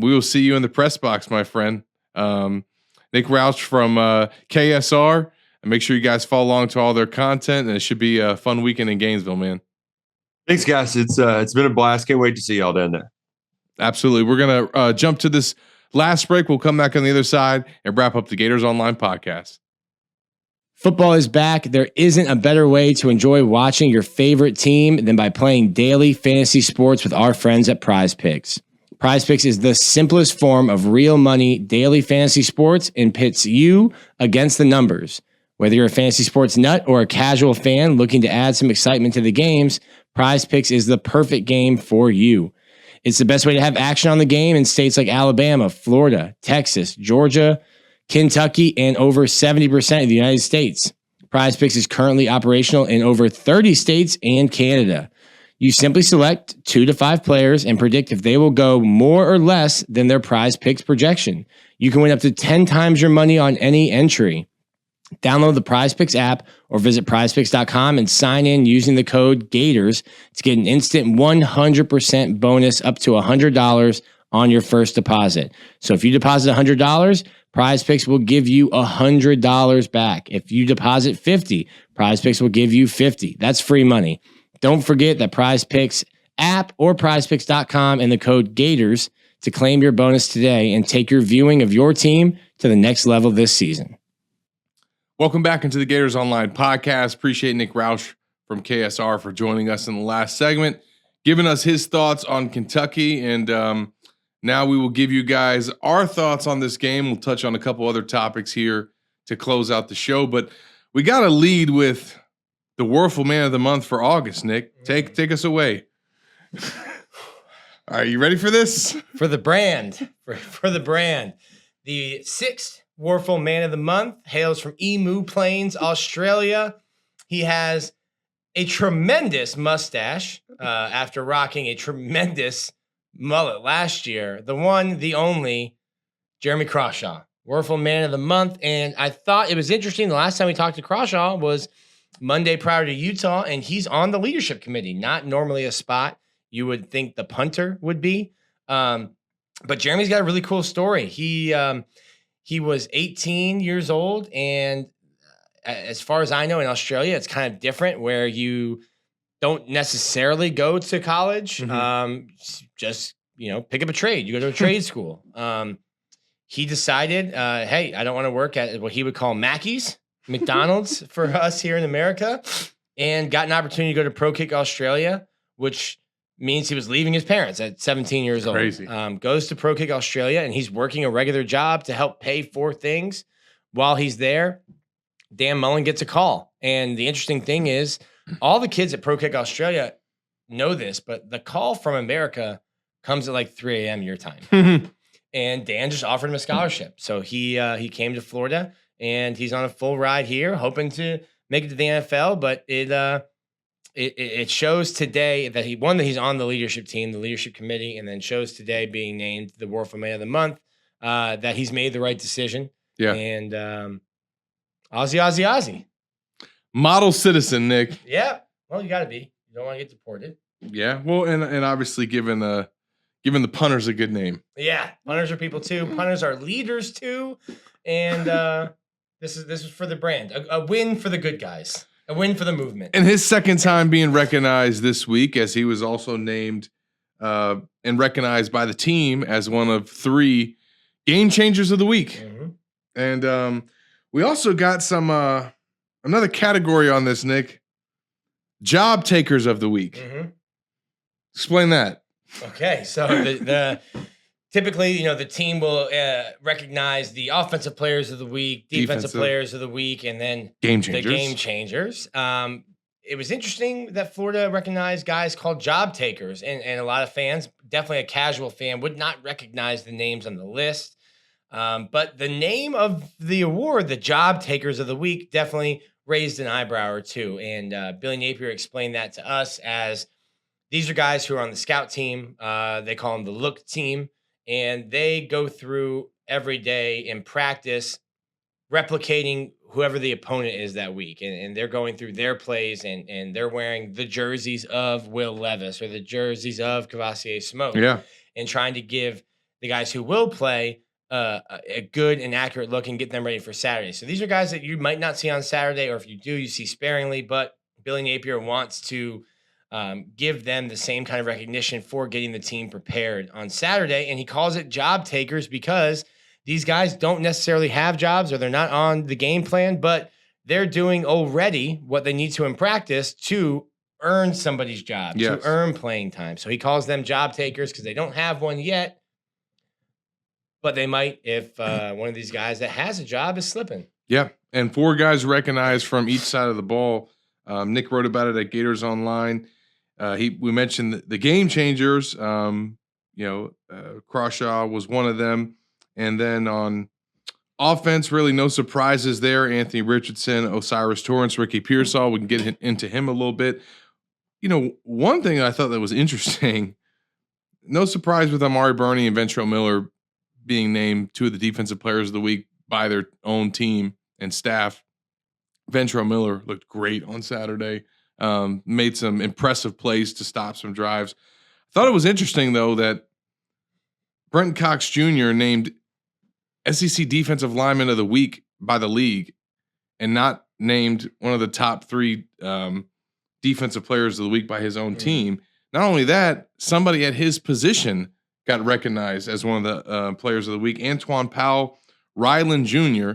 S2: we will see you in the press box, my friend. Nick Roush from KSR. And make sure you guys follow along to all their content. And it should be a fun weekend in Gainesville, man.
S4: Thanks, guys. It's been a blast. Can't wait to see y'all down there.
S2: Absolutely. We're going to jump to this last break. We'll come back on the other side and wrap up the Gators Online podcast.
S5: Football is back. There isn't a better way to enjoy watching your favorite team than by playing daily fantasy sports with our friends at Prize Picks. Prize Picks is the simplest form of real money daily fantasy sports and pits you against the numbers. Whether you're a fantasy sports nut or a casual fan looking to add some excitement to the games, Prize Picks is the perfect game for you. It's the best way to have action on the game in states like Alabama, Florida, Texas, Georgia, Kentucky, and over 70% of the United States. Prize Picks is currently operational in over 30 states and Canada. You simply select 2 to 5 players and predict if they will go more or less than their Prize Picks projection. You can win up to 10 times your money on any entry. Download the Prize Picks app or visit prizepicks.com and sign in using the code GATORS to get an instant 100% bonus up to $100 on your first deposit. So if you deposit $100, Prize Picks will give you $100 back. If you deposit $50, Prize Picks will give you $50. That's free money. Don't forget that Prize Picks app or prizepicks.com and the code GATORS to claim your bonus today and take your viewing of your team to the next level this season.
S2: Welcome back into the Gators Online podcast. Appreciate Nick Roush from KSR for joining us in the last segment, giving us his thoughts on Kentucky. And now we will give you guys our thoughts on this game. We'll touch on a couple other topics here to close out the show, but we got to lead with the Werfel Man of the Month for August. Nick, take us away. All right, you ready for this?
S3: For the brand, for the brand. The 6th Werfel Man of the Month hails from Emu Plains, Australia. He has a tremendous mustache after rocking a tremendous mullet last year. The one, the only, Jeremy Crawshaw, Werfel Man of the Month. And I thought it was interesting. The last time we talked to Crawshaw was Monday prior to Utah, and he's on the leadership committee. Not normally a spot you would think the punter would be. But Jeremy's got a really cool story. He was 18 years old, and as far as I know, in Australia, it's kind of different where you don't necessarily go to college. Just, pick up a trade. You go to a trade school. He decided, hey, I don't want to work at what he would call Mackey's, McDonald's for us here in America, and got an opportunity to go to Pro Kick Australia, which means he was leaving his parents at 17 years old.
S2: Crazy.
S3: Goes to Pro Kick Australia, and he's working a regular job to help pay for things. While he's there, Dan Mullen gets a call. And the interesting thing is, all the kids at Pro Kick Australia know this, but the call from America comes at like 3 a.m. your time. And Dan just offered him a scholarship. So he came to Florida, and he's on a full ride here, hoping to make it to the NFL. But it shows today that he's on the leadership team, the leadership committee, and then shows today being named the Werfel Man of the Month, that he's made the right decision.
S2: Yeah.
S3: And Aussie.
S2: Model citizen, Nick.
S3: Yeah. Well, you got to be. You don't want to get deported.
S2: Yeah. Well, and obviously giving the punters a good name.
S3: Yeah. Punters are people too. Punters are leaders too. And this is for the brand. A win for the good guys. A win for the movement.
S2: And his second time being recognized this week, as he was also named and recognized by the team as one of 3 game changers of the week. And we also got some another category on this, Nick. Job takers of the week. Explain that.
S3: Okay, so the typically, the team will recognize the offensive players of the week, defensive players of the week, and then
S2: game
S3: the game changers. It was interesting that Florida recognized guys called job takers, and a lot of fans, definitely a casual fan, would not recognize the names on the list. But the name of the award, the job takers of the week, definitely raised an eyebrow or two. And Billy Napier explained that to us as these are guys who are on the scout team. They call them the look team. And they go through every day in practice, replicating whoever the opponent is that week. And they're going through their plays, and they're wearing the jerseys of Will Levis or the jerseys of Cavassier Smoke.
S2: Yeah.
S3: And trying to give the guys who will play a good and accurate look and get them ready for Saturday. So these are guys that you might not see on Saturday, or if you do, you see sparingly. But Billy Napier wants to give them the same kind of recognition for getting the team prepared on Saturday. And he calls it job takers because these guys don't necessarily have jobs, or they're not on the game plan, but they're doing already what they need to in practice to earn somebody's job,
S2: Yes.
S3: to earn playing time. So he calls them job takers because they don't have one yet, but they might if one of these guys that has a job is slipping.
S2: Yeah, and 4 guys recognized from each side of the ball. Nick wrote about it at Gators Online. We mentioned the game changers. Crawshaw was one of them, and then on offense, really no surprises there. Anthony Richardson, Osiris Torrance, Ricky Pearsall. We can get into him a little bit. One thing I thought that was interesting. No surprise with Amari Burney and Ventrell Miller being named 2 of the defensive players of the week by their own team and staff. Ventrell Miller looked great on Saturday. Made some impressive plays to stop some drives. Thought it was interesting, though, that Brenton Cox Jr. named SEC Defensive Lineman of the Week by the league and not named one of the top 3 defensive players of the week by his own team. Not only that, somebody at his position got recognized as one of the players of the week. Antoine Powell, Ryland Jr.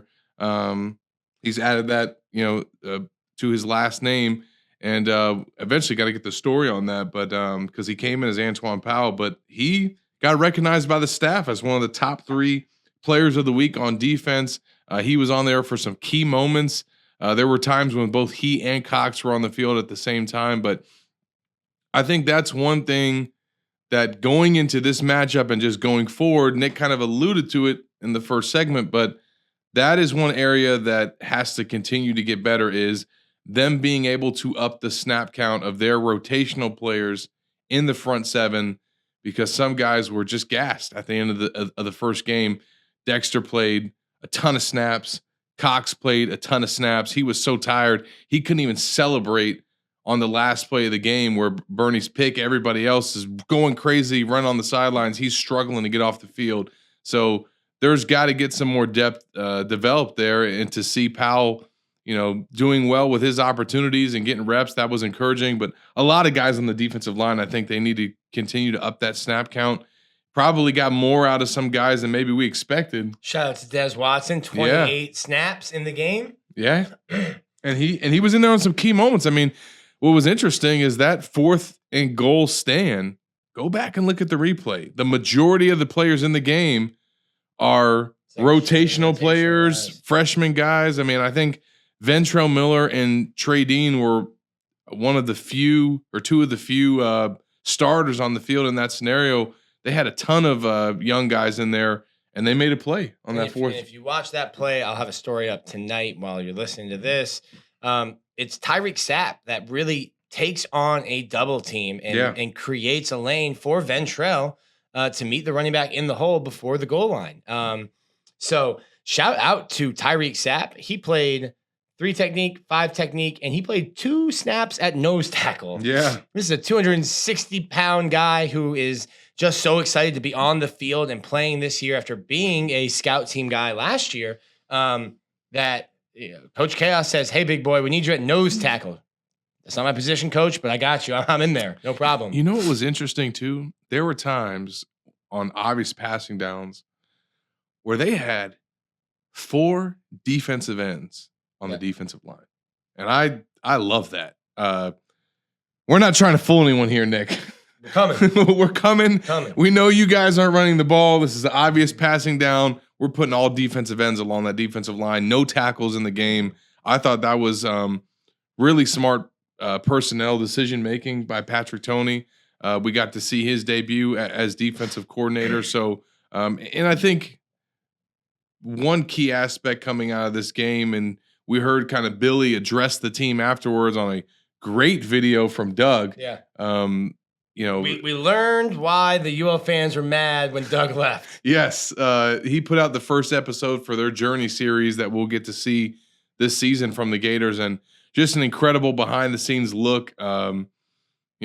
S2: He's added that, to his last name, and eventually got to get the story on that. But because he came in as Antoine Powell, but he got recognized by the staff as one of the top 3 players of the week on defense. He was on there for some key moments. There were times when both he and Cox were on the field at the same time, but I think that's one thing that going into this matchup and just going forward, Nick kind of alluded to it in the first segment, but that is one area that has to continue to get better, is them being able to up the snap count of their rotational players in the front 7, because some guys were just gassed at the end of the first game. Dexter played a ton of snaps. Cox played a ton of snaps. He was so tired, he couldn't even celebrate on the last play of the game where Bernie's pick. Everybody else is going crazy, run on the sidelines. He's struggling to get off the field. So there's got to get some more depth developed there, and to see Powell, doing well with his opportunities and getting reps, that was encouraging. But a lot of guys on the defensive line, I think they need to continue to up that snap count. Probably got more out of some guys than maybe we expected.
S3: Shout out to Des Watson, 28 snaps in the game.
S2: Yeah. And he was in there on some key moments. I mean, what was interesting is that 4th and goal stand. Go back and look at the replay. The majority of the players in the game are rotational players,
S3: guys.
S2: freshman guys. I mean, I think Ventrell Miller and Trey Dean were one of the few, or 2 of the few starters on the field in that scenario. They had a ton of young guys in there, and they made a play on that 4th.
S3: If you watch that play, I'll have a story up tonight while you're listening to this. It's Tyreek Sapp that really takes on a double team and creates a lane for Ventrell to meet the running back in the hole before the goal line. So shout out to Tyreek Sapp. He played 3 technique, 5 technique, and he played 2 snaps at nose tackle.
S2: Yeah.
S3: This is a 260-pound guy who is just so excited to be on the field and playing this year after being a scout team guy last year. Coach Chaos says, "Hey, big boy, we need you at nose tackle." That's not my position, coach, but I got you. I'm in there. No problem.
S2: You know what was interesting, too? There were times on obvious passing downs where they had 4 defensive ends on the defensive line. And I love that. We're not trying to fool anyone here, Nick.
S3: We're coming.
S2: We're coming.
S3: Coming.
S2: We know you guys aren't running the ball. This is an obvious passing down. We're putting all defensive ends along that defensive line. No tackles in the game. I thought that was really smart personnel decision-making by Patrick Toney. We got to see his debut as defensive coordinator. So, and I think one key aspect coming out of this game, and we heard kind of Billy address the team afterwards on a great video from Doug.
S3: Yeah.
S2: We
S3: learned why the UL fans were mad when Doug left.
S2: Yes. He put out the first episode for their Journey series that we'll get to see this season from the Gators, and just an incredible behind-the-scenes look.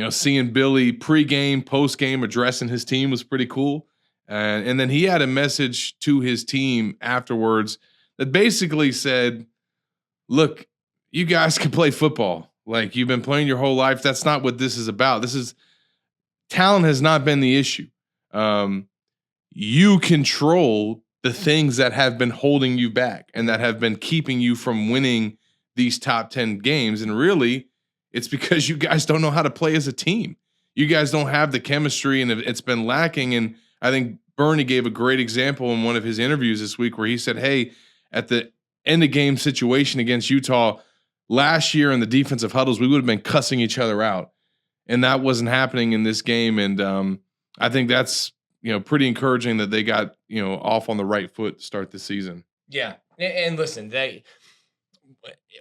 S2: Seeing Billy pregame, postgame addressing his team was pretty cool. And then he had a message to his team afterwards that basically said, look, you guys can play football. Like, you've been playing your whole life. That's not what this is about. Talent has not been the issue. You control the things that have been holding you back and that have been keeping you from winning these top 10 games. And really, it's because you guys don't know how to play as a team. You guys don't have the chemistry, and it's been lacking. And I think Bernie gave a great example in one of his interviews this week where he said, hey, at the end of game situation against Utah last year in the defensive huddles, we would have been cussing each other out. And that wasn't happening in this game. And I think that's, pretty encouraging that they got, off on the right foot to start the season.
S3: Yeah. And listen,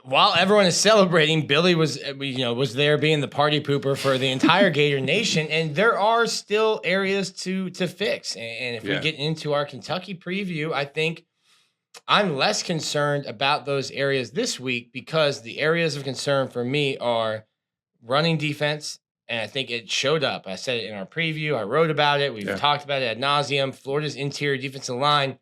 S3: while everyone is celebrating, Billy was there being the party pooper for the entire Gator Nation, and there are still areas to fix. And if we get into our Kentucky preview, I think I'm less concerned about those areas this week because the areas of concern for me are running defense, and I think it showed up. I said it in our preview. I wrote about it. We've talked about it ad nauseum. Florida's interior defensive line,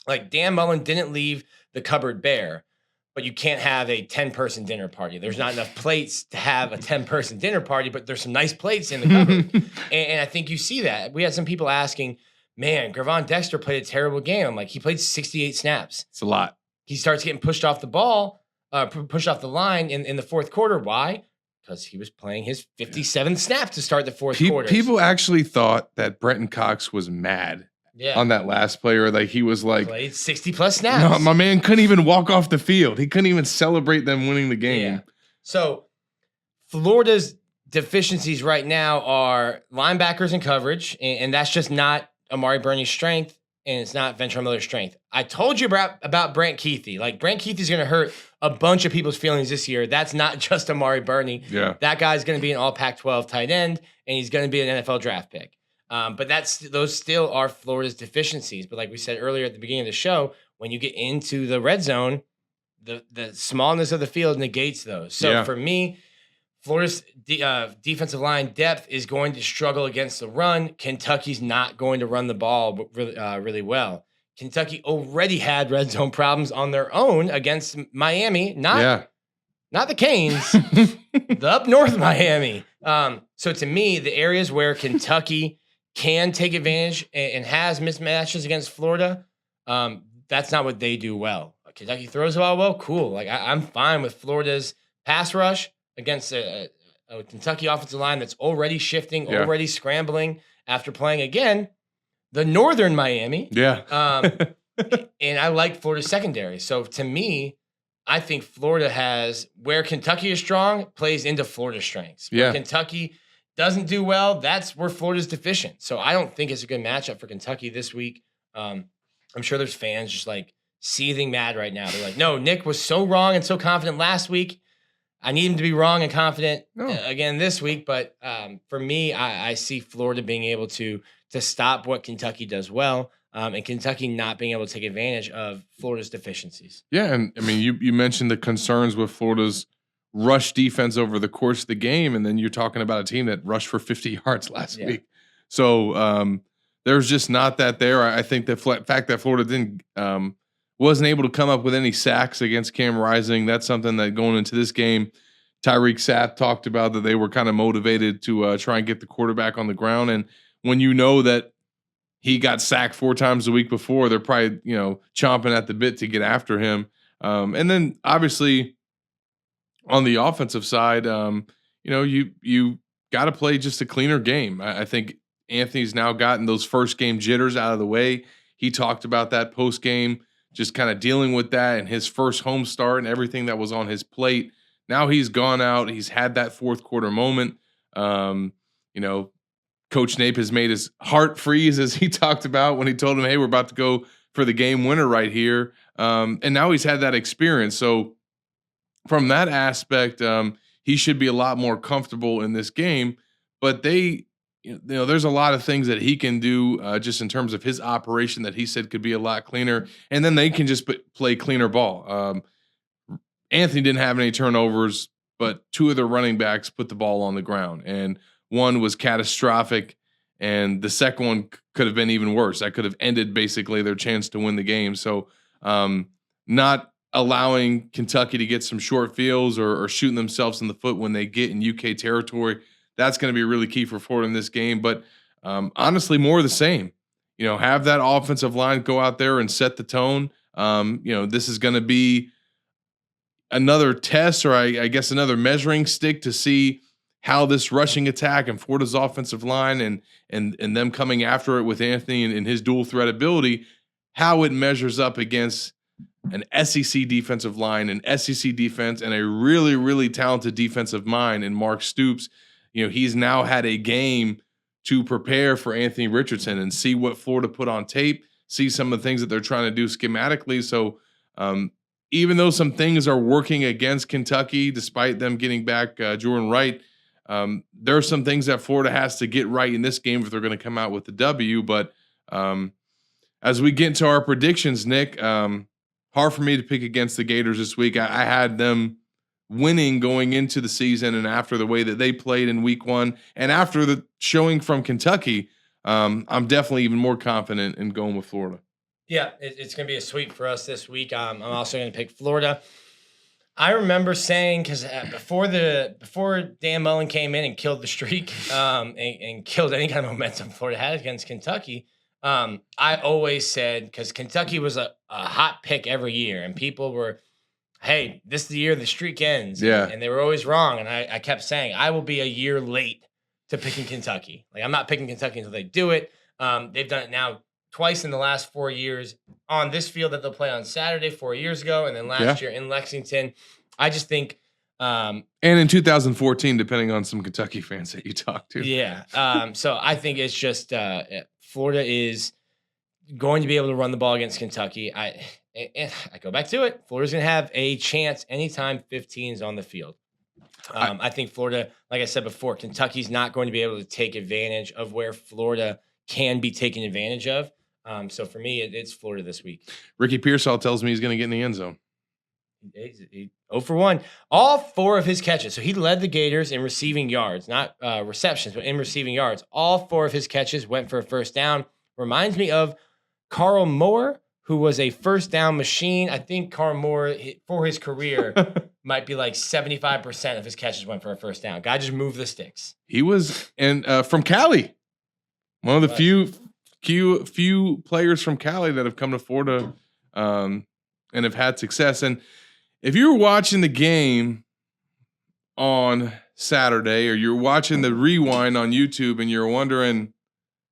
S3: like Dan Mullen didn't leave the cupboard bare. But you can't have a 10-person dinner party. There's not enough plates to have a 10-person dinner party, but there's some nice plates in the cupboard. and I think you see that. We had some people asking, man, Gravon Dexter played a terrible game. I'm like, he played 68 snaps.
S2: It's a lot.
S3: He starts getting pushed off the ball, pushed off the line in the fourth quarter. Why? Because he was playing his 57th snap to start the fourth quarter.
S2: People actually thought that Brenton Cox was mad. On that last player, like he was like
S3: played 60+ snaps.
S2: No, my man couldn't even walk off the field. He couldn't even celebrate them winning the game.
S3: Yeah. So Florida's deficiencies right now are linebackers and coverage, and that's just not Amari Burney's strength, and it's not Ventrell Miller's strength. I told you about Brant Kuithe. Like Brant Kuithe's going to hurt a bunch of people's feelings this year. That's not just Amari Burney.
S2: Yeah,
S3: that guy's going to be an All Pac-12 tight end, and he's going to be an NFL draft pick. But those still are Florida's deficiencies. But like we said earlier at the beginning of the show, when you get into the red zone, the smallness of the field negates those. So for me, Florida's defensive line depth is going to struggle against the run. Kentucky's not going to run the ball really well. Kentucky already had red zone problems on their own against Miami, not the Canes, the up north Miami. So to me, the areas where Kentucky can take advantage and has mismatches against Florida, that's not what they do well. Kentucky throws the ball well, cool. Like I'm fine with Florida's pass rush against a Kentucky offensive line that's already shifting, already scrambling after playing again the northern Miami. And I like Florida's secondary. So to me, I think Florida has where Kentucky is strong plays into Florida's strengths. Where Kentucky doesn't do well, that's where Florida's deficient. So I don't think it's a good matchup for Kentucky this week. I'm sure there's fans just like seething mad right now. They're like, no, Nick was so wrong and so confident last week. I need him to be wrong and confident again this week. But for me, I see Florida being able to stop what Kentucky does well, and Kentucky not being able to take advantage of Florida's deficiencies.
S2: Yeah, and I mean, you mentioned the concerns with Florida's rush defense over the course of the game, and then you're talking about a team that rushed for 50 yards last week. So there's just not that there. I think the fact that Florida wasn't able to come up with any sacks against Cam Rising, that's something that going into this game, Tyreek Sapp talked about that they were kind of motivated to try and get the quarterback on the ground. And when you know that he got sacked 4 times a week before, they're probably, chomping at the bit to get after him. And then obviously on the offensive side, you got to play just a cleaner game. I think Anthony's now gotten those first game jitters out of the way. He talked about that post game, just kind of dealing with that and his first home start and everything that was on his plate. Now he's gone out. He's had that fourth quarter moment. Coach Nape has made his heart freeze, as he talked about when he told him, hey, we're about to go for the game winner right here. And now he's had that experience. So from that aspect, he should be a lot more comfortable in this game. But there's a lot of things that he can do just in terms of his operation that he said could be a lot cleaner. And then they can just play cleaner ball. Anthony didn't have any turnovers, but 2 of the running backs put the ball on the ground. And one was catastrophic, and the second one could have been even worse. That could have ended basically their chance to win the game. So not allowing Kentucky to get some short fields or shooting themselves in the foot when they get in UK territory, that's going to be really key for Florida in this game. But honestly, more of the same. Have that offensive line go out there and set the tone. This is going to be another test, or I guess another measuring stick to see how this rushing attack and Florida's offensive line and them coming after it with Anthony and his dual threat ability, how it measures up against an SEC defensive line, an SEC defense, and a really, really talented defensive mind in Mark Stoops. You know, he's now had a game to prepare for Anthony Richardson and see what Florida put on tape, see some of the things that they're trying to do schematically. So even though some things are working against Kentucky, despite them getting back Jordan Wright, there are some things that Florida has to get right in this game if they're going to come out with the W. But as we get into our predictions, Nick, hard for me to pick against the Gators this week. I had them winning going into the season, and after the way that they played in week 1 and after the showing from Kentucky, I'm definitely even more confident in going with Florida.
S3: Yeah, it's going to be a sweep for us this week. I'm also going to pick Florida. I remember saying, because before Dan Mullen came in and killed the streak and killed any kind of momentum Florida had against Kentucky, I always said, because Kentucky was a hot pick every year, and people were, hey, this is the year the streak ends.
S2: Yeah.
S3: And they were always wrong. And I kept saying, I will be a year late to picking Kentucky. Like, I'm not picking Kentucky until they do it. They've done it now twice in the last 4 years on this field that they'll play on Saturday 4 years ago, and then last year in Lexington. I just think
S2: and in 2014, depending on some Kentucky fans that you talk to.
S3: Yeah. So I think it's just Florida is going to be able to run the ball against Kentucky. I go back to it. Florida's going to have a chance anytime 15 is on the field. I think Florida, like I said before, Kentucky's not going to be able to take advantage of where Florida can be taken advantage of. So for me, it's Florida this week.
S2: Ricky Pearsall tells me he's going to get in the end zone.
S3: He 0 for 1. All 4 of his catches. So he led the Gators in receiving yards, not receptions, but in receiving yards. All 4 of his catches went for a first down. Reminds me of Carl Moore, who was a first down machine. I think Carl Moore, for his career, might be like 75% of his catches went for a first down. Guy just moved the sticks.
S2: He was from Cali. One of the few players from Cali that have come to Florida and have had success. And if you were watching the game on Saturday, or you're watching the rewind on YouTube and you're wondering,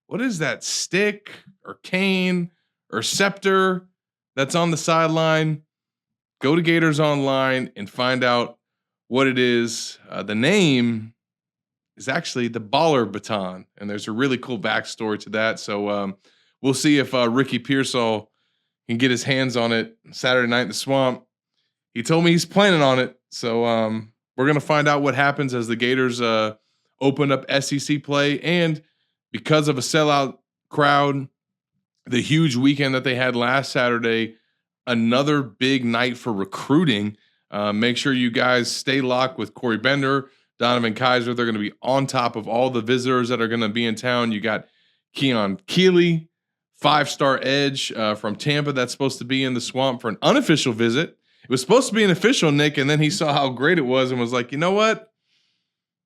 S2: what is that stick or cane or scepter that's on the sideline? Go to Gators Online and find out what it is. The name is actually the Baller Baton, and there's a really cool backstory to that. So we'll see if Ricky Pearsall can get his hands on it Saturday night in the Swamp. He told me he's planning on it. So we're going to find out what happens as the Gators open up SEC play. And because of a sellout crowd, the huge weekend that they had last Saturday, another big night for recruiting. Make sure you guys stay locked with Corey Bender, Donovan Kaiser. They're going to be on top of all the visitors that are going to be in town. You got Keon Keeley, 5-star edge from Tampa that's supposed to be in the Swamp for an unofficial visit. It was supposed to be an official, Nick, and then he saw how great it was and was like, you know what?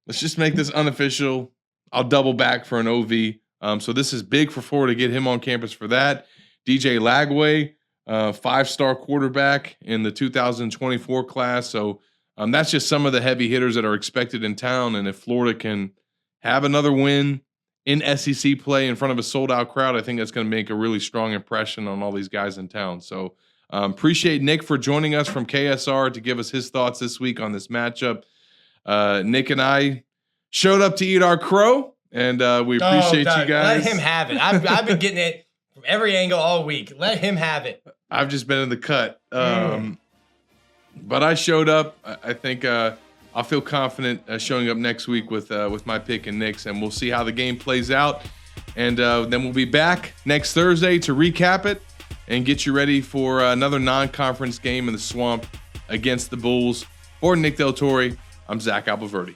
S2: Let's just make this unofficial. I'll double back for an OV. So this is big for Florida to get him on campus for that. DJ Lagway, 5-star quarterback in the 2024 class. So that's just some of the heavy hitters that are expected in town. And if Florida can have another win in SEC play in front of a sold-out crowd, I think that's going to make a really strong impression on all these guys in town. So appreciate Nick for joining us from KSR to give us his thoughts this week on this matchup. Nick and I showed up to eat our crow, and we appreciate you guys.
S3: Let him have it. I've been getting it from every angle all week. Let him have it.
S2: I've just been in the cut. But I showed up. I think I'll feel confident showing up next week with my pick and Nick's, and we'll see how the game plays out. And then we'll be back next Thursday to recap it and get you ready for another non-conference game in the Swamp against the Bulls. For Nick Del Torre, I'm Zach Albaverdi.